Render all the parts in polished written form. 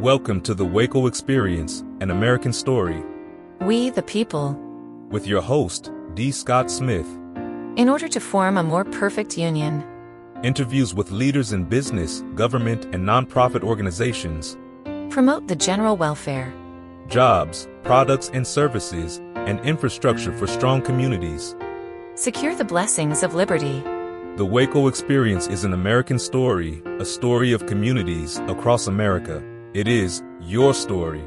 Welcome to the WACO Experience, an American story, We the people. with your host, D. Scott Smith. In order to form a more perfect union. Interviews with leaders in business, government, and nonprofit organizations. Promote the general welfare. Jobs, products and services, and infrastructure for strong communities. Secure the blessings of liberty. The WACO Experience is an American story, a story of communities across America. It is your story.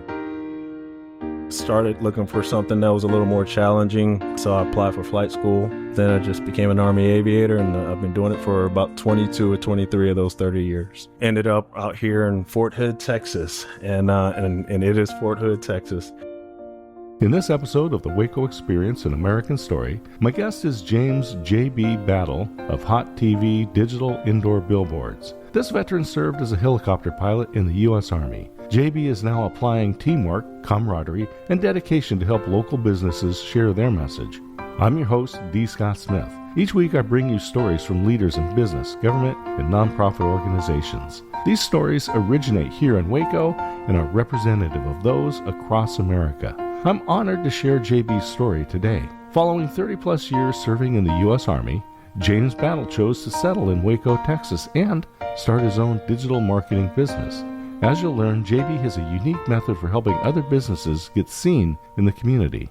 Started looking for something that was a little more challenging, so I applied for flight school. Then I just became an Army aviator, and I've been doing it for about 22 or 23 of those 30 years. Ended up out here in Fort Hood, Texas, and it is Fort Hood, Texas. In this episode of the WACO Experience, an American story, my guest is James J.B. Battle of Hot TV Digital Indoor Billboards. This veteran served as a helicopter pilot in the U.S. Army. JB is now applying teamwork, camaraderie, and dedication to help local businesses share their message. I'm your host, D. Scott Smith. Each week I bring you stories from leaders in business, government, and nonprofit organizations. These stories originate here in Waco and are representative of those across America. I'm honored to share JB's story today. Following 30-plus years serving in the U.S. Army, James Battle chose to settle in Waco, Texas, and start his own digital marketing business. As you'll learn, JB has a unique method for helping other businesses get seen in the community.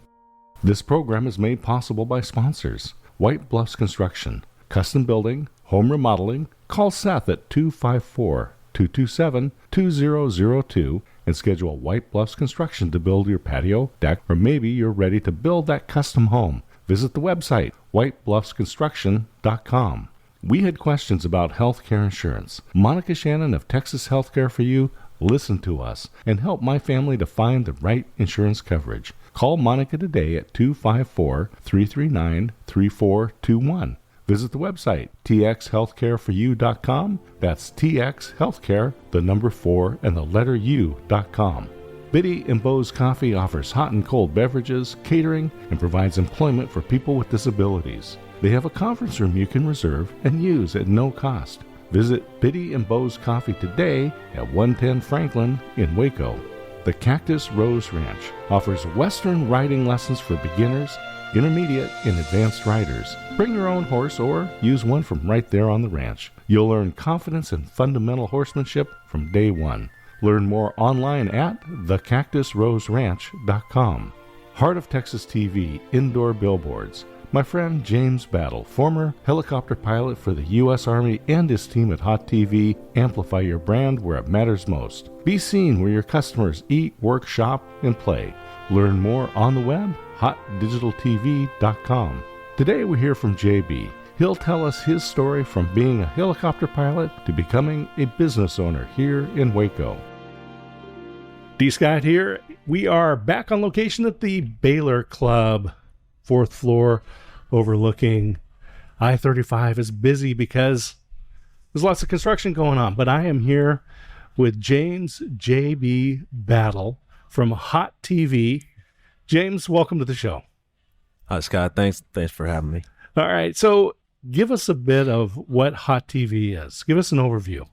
This program is made possible by sponsors: White Bluffs Construction, custom building, home remodeling. Call Seth at 254-227-2002 and schedule White Bluffs Construction to build your patio, deck, or maybe you're ready to build that custom home. Visit the website, whitebluffsconstruction.com. We had questions about healthcare insurance. Monica Shannon of Texas Healthcare for You listened to us and helped my family to find the right insurance coverage. Call Monica today at 254-339-3421. Visit the website, txhealthcareforyou.com. That's txhealthcare, the number 4, and the letter U.com. Biddy and Beau's Coffee offers hot and cold beverages, catering, and provides employment for people with disabilities. They have a conference room you can reserve and use at no cost. Visit Biddy and Beau's Coffee today at 110 Franklin in Waco. The Cactus Rose Ranch offers Western riding lessons for beginners, intermediate, and advanced riders. Bring your own horse or use one from right there on the ranch. You'll learn confidence and fundamental horsemanship from day one. Learn more online at thecactusroseranch.com. Heart of Texas TV Indoor Billboards. My friend James Battle, former helicopter pilot for the U.S. Army, and his team at Hot TV amplify your brand where it matters most. Be seen where your customers eat, work, shop, and play. Learn more on the web, hotdigitaltv.com. Today we hear from JB. He'll tell us his story from being a helicopter pilot to becoming a business owner here in Waco. D. Scott here. We are back on location at the Baylor Club, 4th floor, overlooking I-35. Is busy because there's lots of construction going on, but I am here with James J.B. Battle from Hot TV. James, welcome to the show. Hi, Scott. Thanks for having me. All right, so give us a bit of what Hot TV is. Give us an overview.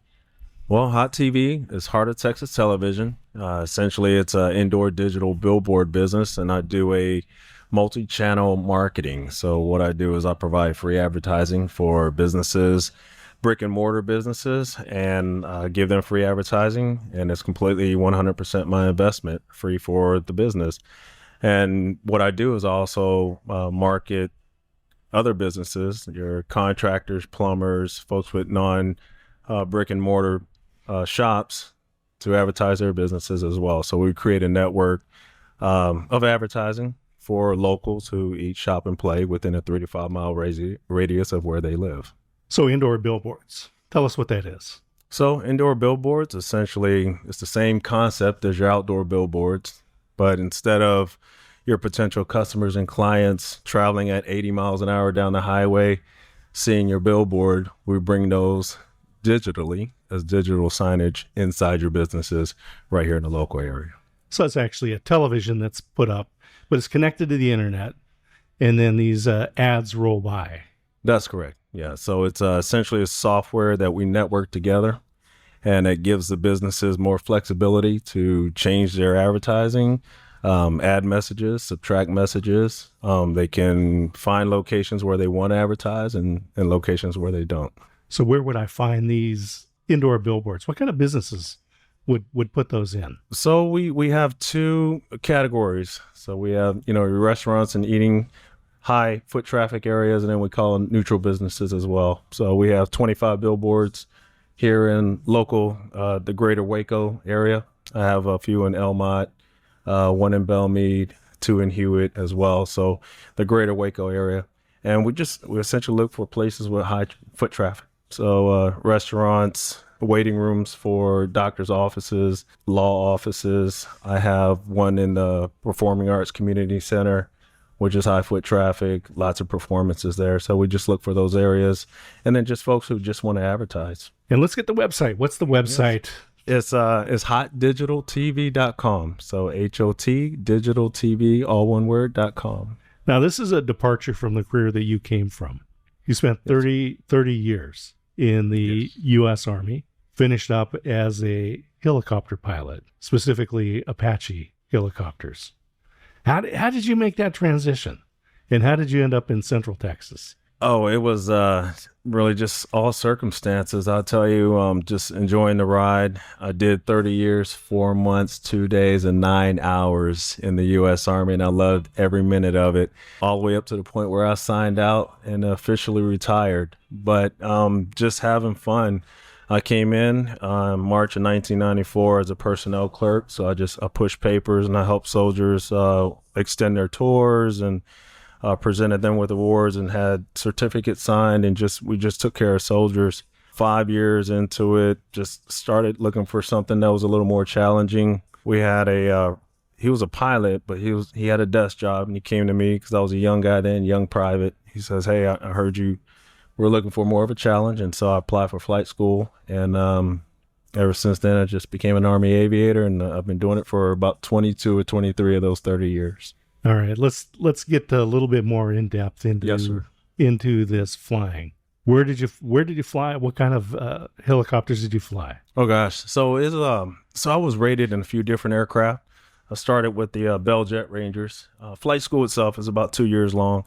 Well, Hot TV is Heart of Texas Television. Essentially, it's an indoor digital billboard business, and I do a multi-channel marketing. So what I do is I provide free advertising for businesses, brick and mortar businesses, and give them free advertising. And it's completely 100% my investment, free for the business. And what I do is also market other businesses, your contractors, plumbers, folks with brick and mortar shops, to advertise their businesses as well. So we create a network of advertising for locals who eat, shop, and play within a 3 to 5 mile radius of where they live. So indoor billboards. Tell us what that is. So indoor billboards, essentially, it's the same concept as your outdoor billboards, but instead of your potential customers and clients traveling at 80 miles an hour down the highway, seeing your billboard, we bring those digitally as digital signage inside your businesses right here in the local area. So it's actually a television that's put up, but it's connected to the internet, and then these ads roll by. That's correct. Yeah. So it's essentially a software that we network together, and it gives the businesses more flexibility to change their advertising, add messages, subtract messages. They can find locations where they want to advertise and locations where they don't. So where would I find these indoor billboards? What kind of businesses would put those in? So we have two categories. So we have, your restaurants and eating, high foot traffic areas, and then we call them neutral businesses as well. So we have 25 billboards here in local, the greater Waco area. I have a few in Elmont, one in Belmead, two in Hewitt as well. So the greater Waco area. And we essentially look for places with high foot traffic. So restaurants, waiting rooms for doctors' offices, law offices. I have one in the Performing Arts Community Center, which is high foot traffic, lots of performances there. So we just look for those areas. And then just folks who just want to advertise. And let's get the website. What's the website? Yes. It's hotdigitaltv.com. So HOT digitaltv, all one word, .com. Now, this is a departure from the career that you came from. You spent 30 years in the U.S. Army, finished up as a helicopter pilot, specifically Apache helicopters. How did you make that transition? And how did you end up in Central Texas? Oh, it was really just all circumstances. I'll tell you, just enjoying the ride. I did 30 years, 4 months, 2 days, and 9 hours in the U.S. Army, and I loved every minute of it, all the way up to the point where I signed out and officially retired. But just having fun. I came in March of 1994 as a personnel clerk, so I pushed papers and I helped soldiers extend their tours and presented them with awards and had certificates signed, and we just took care of soldiers. 5 years into it, just started looking for something that was a little more challenging. We had he was a pilot, but he had a desk job, and he came to me because I was a young guy then, young private. He says, "Hey, I heard you were looking for more of a challenge," and so I applied for flight school, and ever since then I just became an Army aviator, and I've been doing it for about 22 or 23 of those 30 years. All right, let's get a little bit more in depth into this flying. Where did you fly? What kind of helicopters did you fly? Oh gosh, so I was rated in a few different aircraft. I started with the Bell Jet Rangers. Flight school itself is about 2 years long,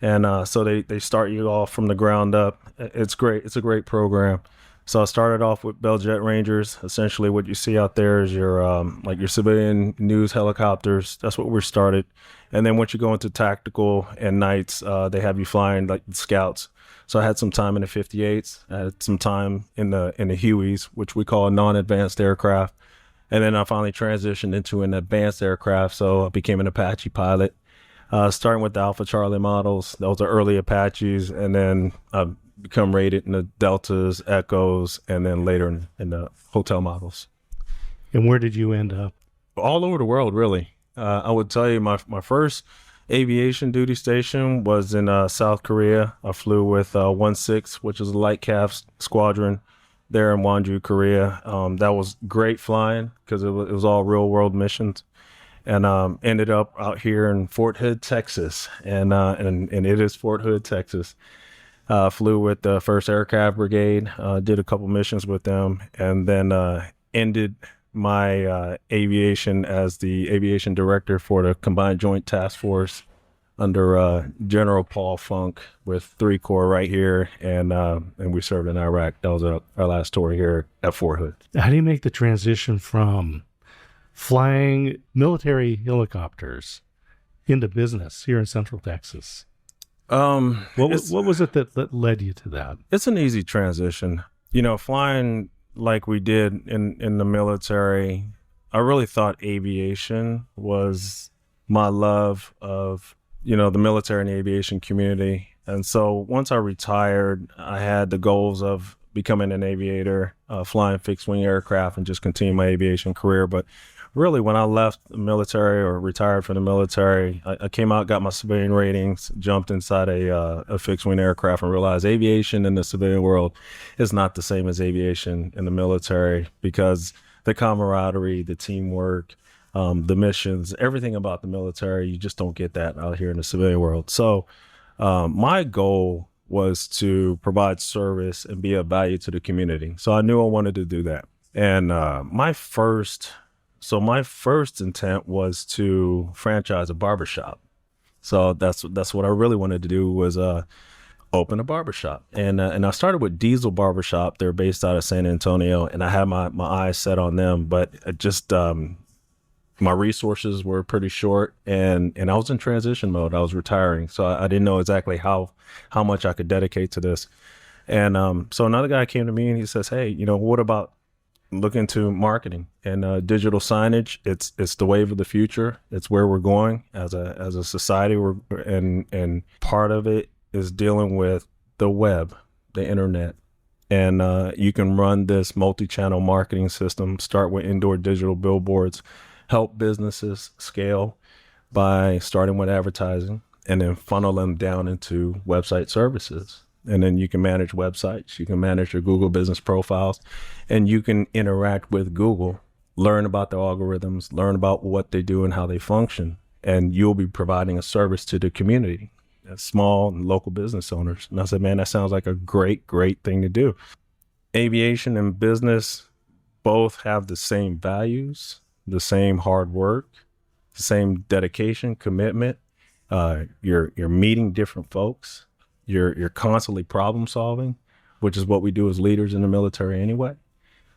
and so they start you off from the ground up. It's great. It's a great program. So I started off with Bell Jet Rangers. Essentially, what you see out there is your civilian news helicopters. That's what we started. And then once you go into tactical and nights, they have you flying like the Scouts. So I had some time in the 58s. I had some time in the Hueys, which we call a non-advanced aircraft. And then I finally transitioned into an advanced aircraft. So I became an Apache pilot, starting with the Alpha Charlie models. Those are early Apaches, and then become rated in the Deltas, Echoes, and then later in the hotel models. And where did you end up? All over the world, really. I would tell you my first aviation duty station was in South Korea. I flew with 1-6, which is a light calf squadron there in Wonju, Korea. That was great flying because it was all real world missions. And ended up out here in Fort Hood, Texas. And it is Fort Hood, Texas. Flew with the 1st Aircraft Brigade, did a couple missions with them, and then ended my aviation as the aviation director for the Combined Joint Task Force under General Paul Funk with 3 Corps right here, and we served in Iraq. That was our last tour here at Fort Hood. How do you make the transition from flying military helicopters into business here in Central Texas? What was it that led you to that? It's an easy transition. Flying like we did in the military, I really thought aviation was my love of, the military and the aviation community. And so once I retired, I had the goals of becoming an aviator, flying fixed wing aircraft, and just continue my aviation career. But really, when I left the military or retired from the military, I came out, got my civilian ratings, jumped inside a fixed wing aircraft, and realized aviation in the civilian world is not the same as aviation in the military, because the camaraderie, the teamwork, the missions, everything about the military, you just don't get that out here in the civilian world. So my goal was to provide service and be of value to the community. So I knew I wanted to do that. And my first intent was to franchise a barbershop. So that's what I really wanted to do was open a barbershop. And I started with Diesel Barbershop. They're based out of San Antonio, and I had my eyes set on them, but it just my resources were pretty short, and I was in transition mode. I was retiring, so I didn't know exactly how much I could dedicate to this. And so another guy came to me and he says, "Hey, what about look into marketing and digital signage? It's the wave of the future. It's where we're going as a society. And part of it is dealing with the web, the internet, and you can run this multi-channel marketing system. Start with indoor digital billboards, help businesses scale by starting with advertising, and then funnel them down into website services." And then you can manage websites, you can manage your Google business profiles, and you can interact with Google, learn about their algorithms, learn about what they do and how they function. And you'll be providing a service to the community, small and local business owners. And I said, man, that sounds like a great thing to do. Aviation and business both have the same values, the same hard work, the same dedication, commitment. You're meeting different folks. You're constantly problem solving, which is what we do as leaders in the military anyway.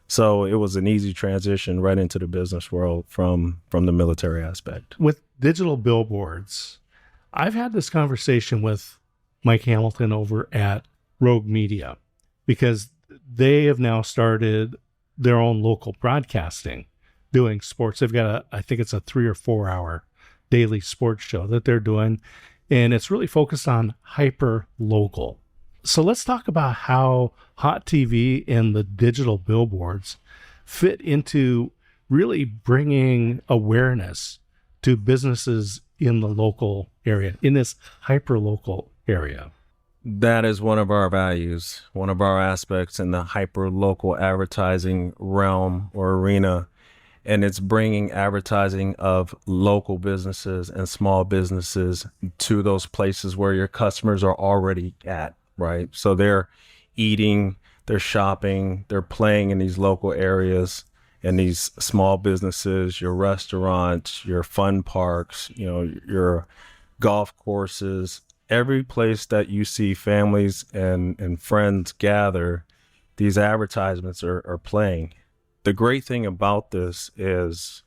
So it was an easy transition right into the business world from the military aspect. With digital billboards, I've had this conversation with Mike Hamilton over at Rogue Media, because they have now started their own local broadcasting, doing sports. They've got I think it's a 3 or 4 hour daily sports show that they're doing. And it's really focused on hyper local. So let's talk about how Hot TV and the digital billboards fit into really bringing awareness to businesses in the local area, in this hyper local area. That is one of our values, one of our aspects in the hyper local advertising realm or arena. And it's bringing advertising of local businesses and small businesses to those places where your customers are already at, right? So they're eating, they're shopping, they're playing in these local areas and these small businesses, your restaurants, your fun parks, your golf courses, every place that you see families and friends gather, these advertisements are playing. The great thing about this is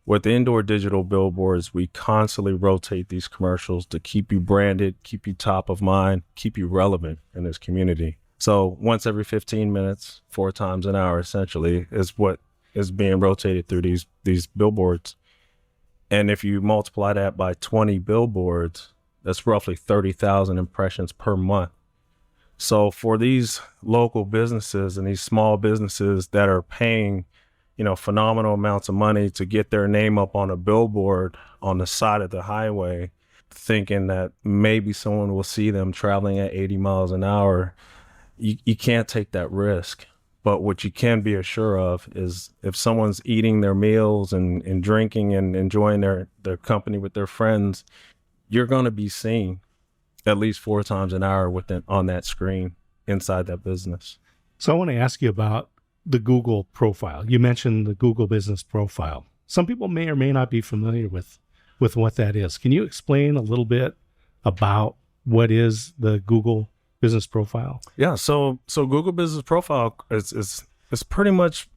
with indoor digital billboards, we constantly rotate these commercials to keep you branded, keep you top of mind, keep you relevant in this community. So once every 15 minutes, 4 times an hour, essentially, is what is being rotated through these billboards. And if you multiply that by 20 billboards, that's roughly 30,000 impressions per month. So for these local businesses and these small businesses that are paying, phenomenal amounts of money to get their name up on a billboard on the side of the highway, thinking that maybe someone will see them traveling at 80 miles an hour, you can't take that risk. But what you can be assured of is if someone's eating their meals and drinking and enjoying their company with their friends, you're going to be seen at least 4 times an hour on that screen inside that business. So I want to ask you about the Google profile. You mentioned the Google business profile. Some people may or may not be familiar with what that is. Can you explain a little bit about what is the Google business profile? Yeah. So Google business profile is pretty much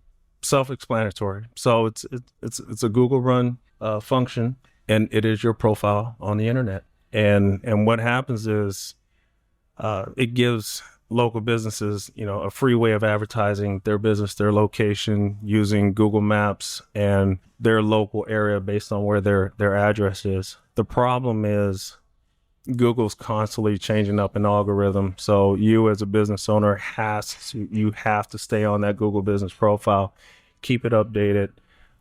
self-explanatory. So it's a Google run function, and it is your profile on the internet. And what happens is it gives local businesses, a free way of advertising their business, their location, using Google Maps and their local area based on where their address is. The problem is Google's constantly changing up an algorithm. So you as a business owner you have to stay on that Google business profile, keep it updated,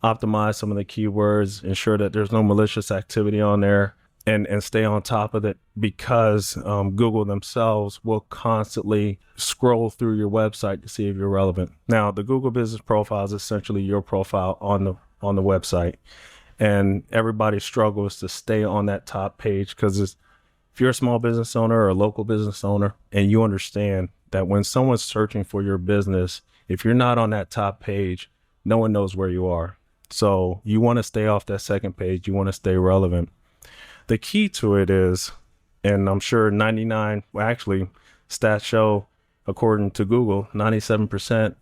optimize some of the keywords, ensure that there's no malicious activity on there. And stay on top of it, because Google themselves will constantly scroll through your website to see if you're relevant. Now, the Google business profile is essentially your profile on the website, and everybody struggles to stay on that top page because if you're a small business owner or a local business owner and you understand that when someone's searching for your business, if you're not on that top page, no one knows where you are. So you want to stay off that second page. You want to stay relevant. The key to it is, and I'm sure stats show, according to Google, 97%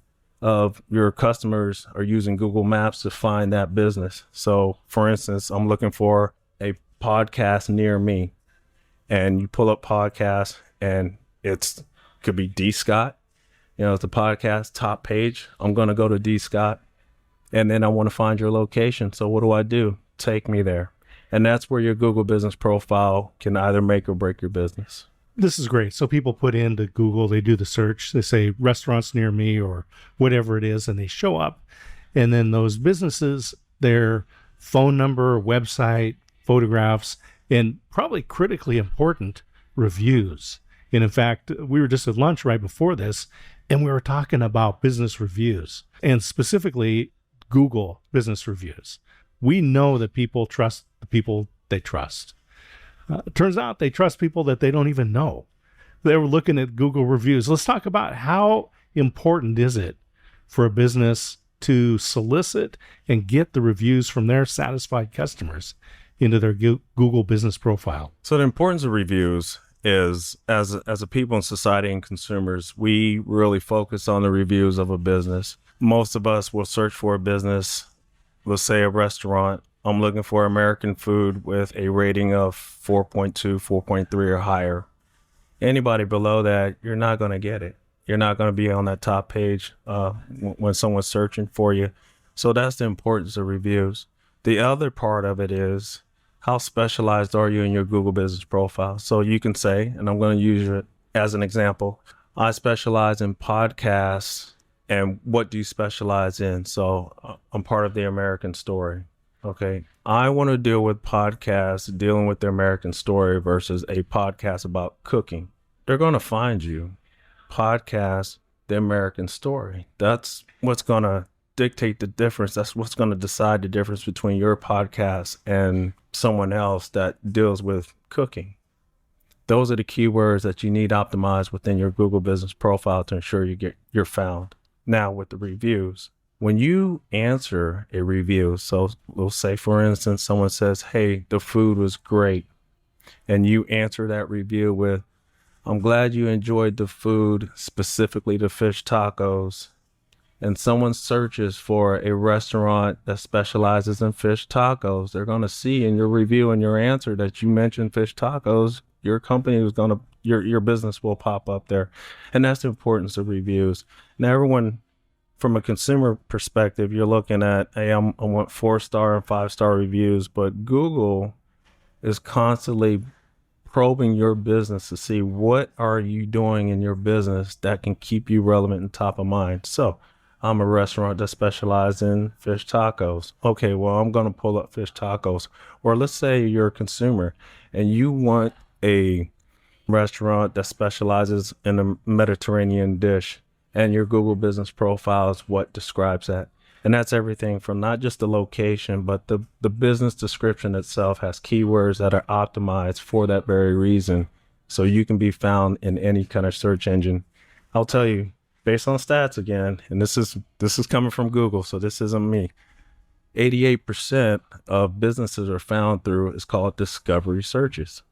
of your customers are using Google Maps to find that business. So for instance, I'm looking for a podcast near me, and you pull up podcast and could be D Scott, it's the podcast top page. I'm going to go to D Scott, and then I want to find your location. So what do? Take me there. And that's where your Google business profile can either make or break your business. This is great. So people put into Google, they do the search, they say restaurants near me or whatever it is, and they show up. And then those businesses, their phone number, website, photographs, and probably critically important, reviews. And in fact, we were just at lunch right before this, and we were talking about business reviews, and specifically Google business reviews. We know that people trust the people they trust. It turns out they trust people that they don't even know. They were looking at Google reviews. Let's talk about how important is it for a business to solicit and get the reviews from their satisfied customers into their Google business profile. So the importance of reviews is, as a people in society and consumers, we really focus on the reviews of a business. Most of us will search for a business, let's say a restaurant. I'm looking for American food with a rating of 4.2, 4.3 or higher. Anybody below that, you're not going to get it. You're not going to be on that top page when someone's searching for you. So that's the importance of reviews. The other part of it is, how specialized are you in your Google business profile? So you can say, and I'm going to use it as an example, I specialize in podcasts. And what do you specialize in? So I'm part of the American Story. Okay. I want to deal with podcasts dealing with the American Story versus a podcast about cooking. They're going to find you. Podcast, the American Story. That's what's going to dictate the difference. That's what's going to decide the difference between your podcast and someone else that deals with cooking. Those are the keywords that you need optimized within your Google business profile to ensure you're found. Now with the reviews, when you answer a review, so we'll say, for instance, someone says, hey, the food was great. And you answer that review with, I'm glad you enjoyed the food, specifically the fish tacos. And someone searches for a restaurant that specializes in fish tacos. They're going to see in your review and your answer that you mentioned fish tacos. Your company is going to, your business will pop up there. And that's the importance of reviews. Now, everyone, from a consumer perspective, you're looking at, hey, I want 4-star and 5-star reviews, but Google is constantly probing your business to see what are you doing in your business that can keep you relevant and top of mind. So I'm a restaurant that specializes in fish tacos. Okay, well, I'm going to pull up fish tacos. Or let's say you're a consumer and you want a restaurant that specializes in a Mediterranean dish, and your Google business profile is what describes that. And that's everything from not just the location, but the business description itself has keywords that are optimized for that very reason. So you can be found in any kind of search engine. I'll tell you, based on stats again, and this is coming from Google, so this isn't me. 88% of businesses are found through, it's called discovery searches.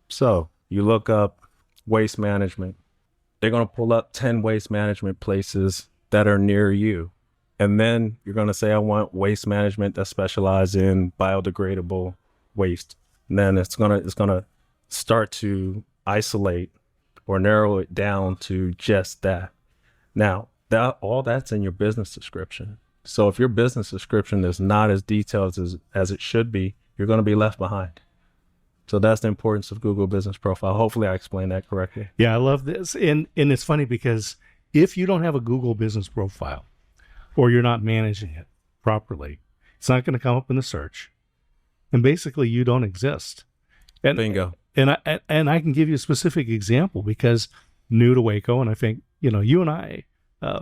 So you look up waste management. They're going to pull up 10 waste management places that are near you. And then you're going to say, I want waste management that specializes in biodegradable waste. And then it's going to start to isolate or narrow it down to just that. Now, all that's in your business description. So if your business description is not as detailed as it should be, you're going to be left behind. So that's the importance of Google business profile. Hopefully I explained that correctly. Yeah, I love this. And it's funny because if you don't have a Google business profile or you're not managing it properly, it's not going to come up in the search. And basically you don't exist. And, bingo. And I can give you a specific example because new to Waco, and I think, you and I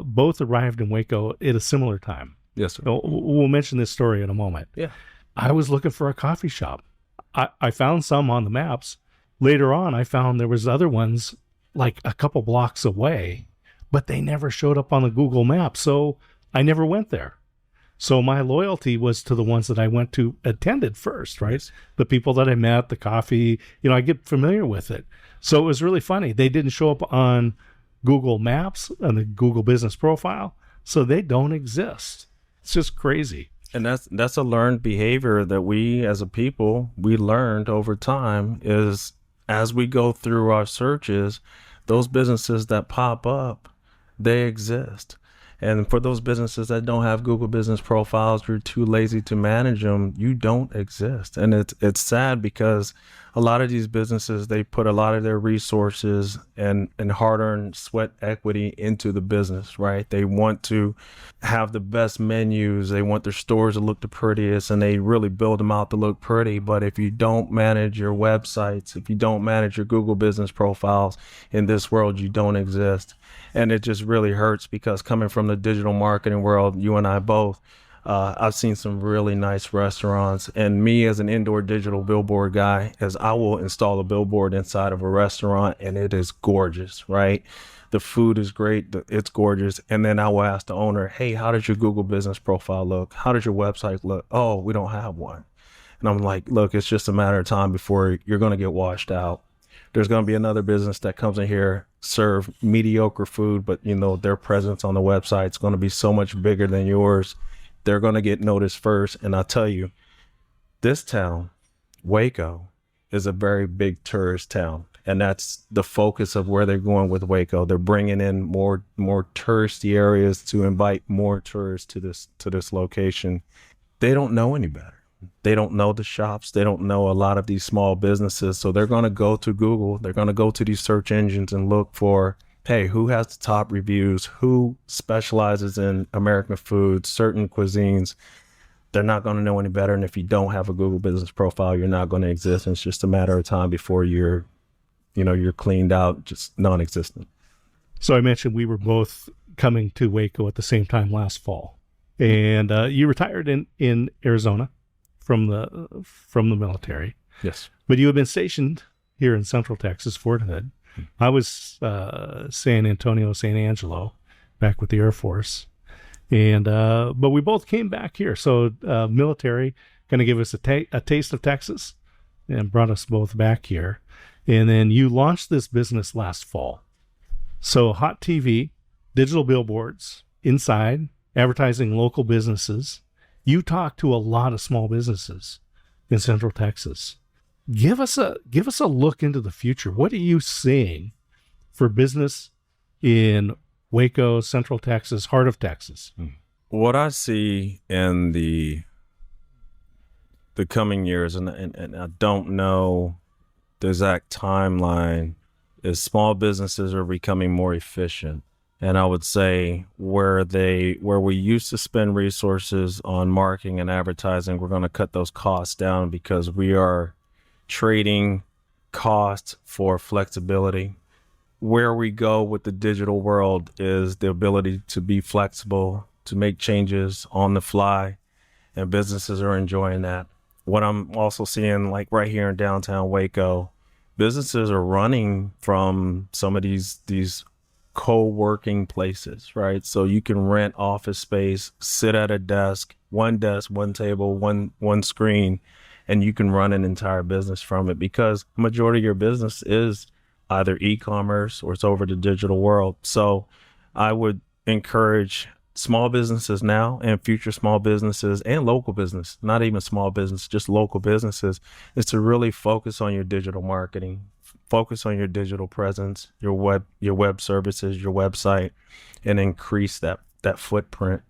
both arrived in Waco at a similar time. Yes, sir. We'll mention this story in a moment. Yeah. I was looking for a coffee shop. I found some on the maps. Later on, I found there was other ones like a couple blocks away. but they never showed up on the Google map. So I never went there. So my loyalty was to the ones that I went to, attended first, right? Yes. The people that I met, the coffee, I get familiar with it. So it was really funny. They didn't show up on Google Maps, on the Google Business Profile, so they don't exist. It's just crazy. And that's a learned behavior that we as a people, we learned over time is as we go through our searches, those businesses that pop up, they exist. And for those businesses that don't have Google Business Profiles, you're too lazy to manage them, you don't exist. And it's sad because a lot of these businesses, they put a lot of their resources and hard-earned sweat equity into the business, right? They want to have the best menus. They want their stores to look the prettiest, and they really build them out to look pretty. But if you don't manage your websites, if you don't manage your Google Business Profiles, in this world, you don't exist. And it just really hurts because coming from the digital marketing world, you and I both, I've seen some really nice restaurants. And me as an indoor digital billboard guy, as I will install a billboard inside of a restaurant and it is gorgeous, right? The food is great. It's gorgeous. And then I will ask the owner, hey, how does your Google Business Profile look? How does your website look? Oh, we don't have one. And I'm like, look, it's just a matter of time before you're going to get washed out. There's going to be another business that comes in here, serve mediocre food, but their presence on the website is going to be so much bigger than yours. They're going to get noticed first. And I'll tell you, this town, Waco, is a very big tourist town. And that's the focus of where they're going with Waco. They're bringing in more touristy areas to invite more tourists to this location. They don't know any better. They don't know the shops. They don't know a lot of these small businesses. So they're going to go to Google. They're going to go to these search engines and look for, hey, who has the top reviews? Who specializes in American food, certain cuisines? They're not going to know any better. And if you don't have a Google Business Profile, you're not going to exist. And it's just a matter of time before you're cleaned out, just non-existent. So I mentioned we were both coming to Waco at the same time last fall. And you retired in Arizona from the military. Yes. But you have been stationed here in Central Texas, Fort Hood. I was San Antonio, San Angelo, back with the Air Force. And but we both came back here. So military kind of gave us a taste of Texas and brought us both back here. And then you launched this business last fall. So Hot TV, digital billboards, inside, advertising local businesses. You talk to a lot of small businesses in Central Texas. Give us a look into the future. What are you seeing for business in Waco, Central Texas, heart of Texas? What I see in the coming years, and I don't know the exact timeline, is small businesses are becoming more efficient. And I would say where we used to spend resources on marketing and advertising, we're going to cut those costs down because we are trading cost for flexibility. Where we go with the digital world is the ability to be flexible, to make changes on the fly, and businesses are enjoying that. What I'm also seeing, like right here in downtown Waco, businesses are running from some of these co-working places, right? So you can rent office space, sit at a desk, one table, one screen, and you can run an entire business from it because the majority of your business is either e-commerce or it's over the digital world. So I would encourage small businesses now and future small businesses and local business, not even small business, just local businesses, is to really focus on your digital marketing. Focus on your digital presence, your web services, your website, and increase that footprint.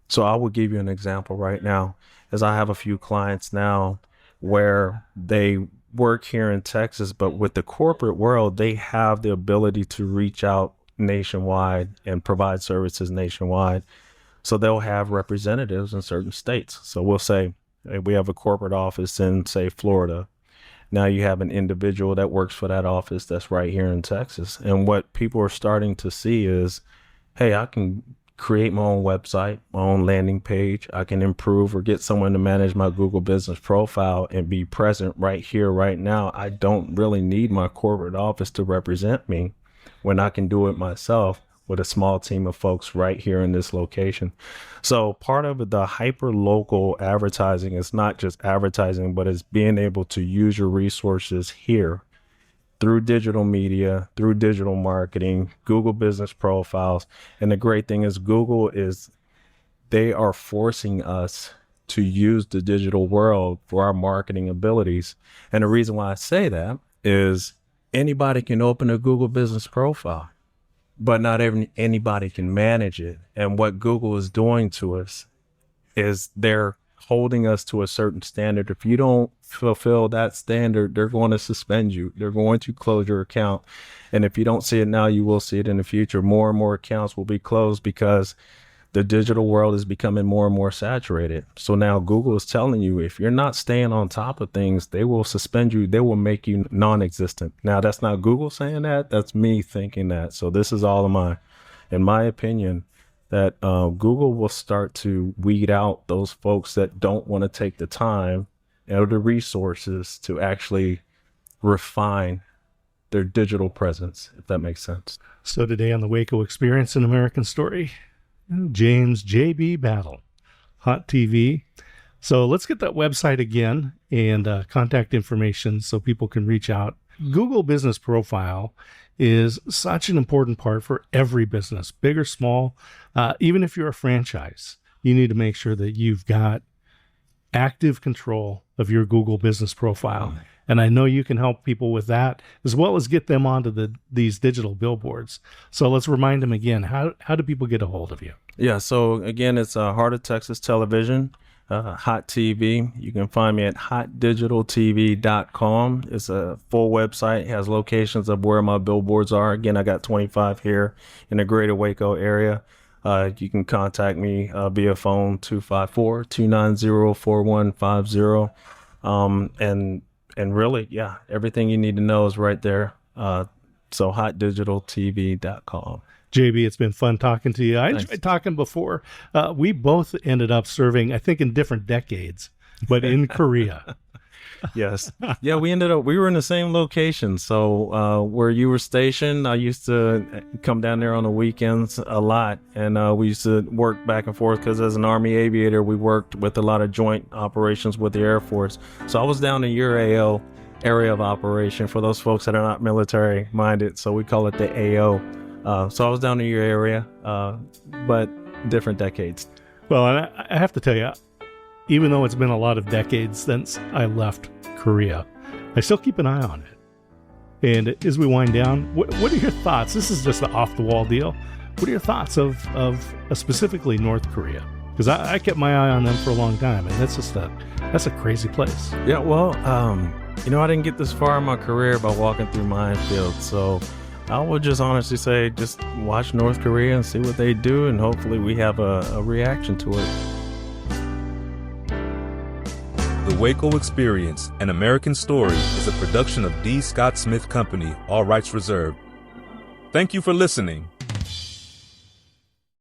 So I will give you an example right now, as I have a few clients now where they work here in Texas, but with the corporate world, they have the ability to reach out nationwide and provide services nationwide. So they'll have representatives in certain states. So we'll say, hey, we have a corporate office in, say, Florida. Now you have an individual that works for that office that's right here in Texas. And what people are starting to see is, hey, I can create my own website, my own landing page. I can improve or get someone to manage my Google Business Profile and be present right here, right now. I don't really need my corporate office to represent me when I can do it myself with a small team of folks right here in this location. So part of the hyper local advertising is not just advertising, but it's being able to use your resources here through digital media, through digital marketing, Google business profiles. And the great thing is they are forcing us to use the digital world for our marketing abilities. And the reason why I say that is anybody can open a Google business profile, but not anybody can manage it. And what Google is doing to us is they're holding us to a certain standard. If you don't fulfill that standard, they're going to suspend you. They're going to close your account. And if you don't see it now, you will see it in the future. More and more accounts will be closed because the digital world is becoming more and more saturated. So now Google is telling you, if you're not staying on top of things, they will suspend you. They will make you non-existent. Now, that's not Google saying that. That's me thinking that. So this is all in my opinion, that Google will start to weed out those folks that don't want to take the time or the resources to actually refine their digital presence, if that makes sense. So today on the WACO Experience, an American Story, James J.B. Battle, Hot TV. So let's get that website again and contact information so people can reach out. Google Business Profile is such an important part for every business, big or small. Even if you're a franchise, you need to make sure that you've got active control of your Google Business Profile. And I know you can help people with that, as well as get them onto these digital billboards. So let's remind them again, how do people get a hold of you? Yeah, so again, it's Heart of Texas Television, Hot TV. You can find me at hotdigitaltv.com. It's a full website. It has locations of where my billboards are. Again, I got 25 here in the greater Waco area. You can contact me via phone, 254-290-4150. And really, yeah, everything you need to know is right there. So hotdigitaltv.com. JB, it's been fun talking to you. I enjoyed talking before. We both ended up serving, I think, in different decades, but in Korea. Yes. Yeah, we were in the same location. So where you were stationed, I used to come down there on the weekends a lot. And we used to work back and forth because as an Army aviator, we worked with a lot of joint operations with the Air Force. So I was down in your AO area of operation for those folks that are not military minded. So we call it the AO. So I was down in your area, but different decades. Well, and I have to tell you, even though it's been a lot of decades since I left Korea, I still keep an eye on it. And as we wind down, what are your thoughts? This is just an off-the-wall deal. What are your thoughts of specifically North Korea? Because I kept my eye on them for a long time, and that's a crazy place. Yeah, well, I didn't get this far in my career by walking through minefields, so I would just honestly say, just watch North Korea and see what they do, and hopefully we have a reaction to it. The WACO Experience, an American Story, is a production of D. Scott Smith Company, all rights reserved. Thank you for listening.